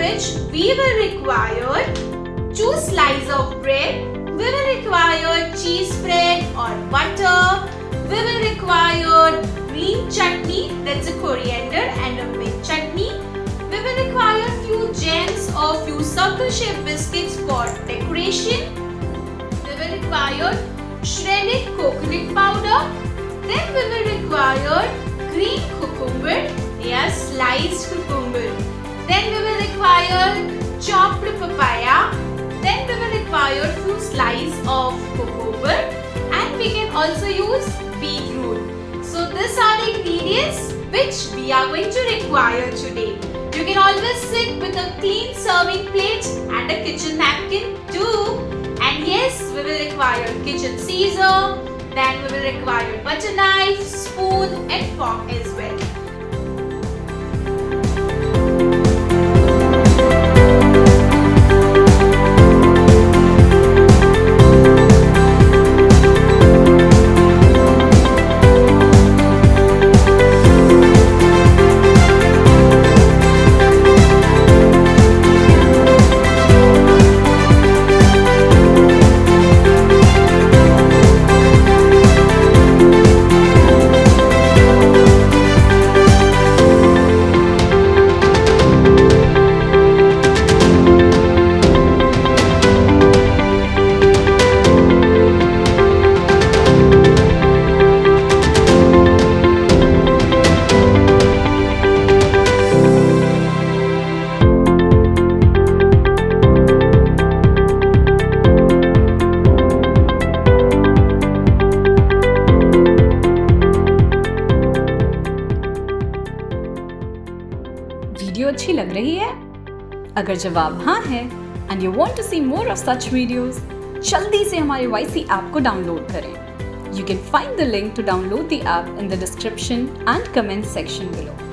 which we will require 2 slices of bread, we will require cheese spread or butter, we will require green chutney, that's a coriander and a mint chutney. We will require few gems or few circle shaped biscuits for decoration. We will require shredded coconut powder. Then we will require green cucumber, sliced cucumber. Then we will require chopped papaya. Then we will require few slices of cucumber, and we can also use beetroot. So these are the ingredients which we are going to require today. You can always sit with a clean serving plate and a kitchen napkin too. And yes, we will require kitchen scissors. Then we will require butter knife, spoon and fork as well. Video अच्छी लग रही है? अगर जवाब हाँ है and you want to see more of such videos, जल्दी से हमारे YC ऐप को डाउनलोड करें. You can find the link to download the app in the description and comment section below.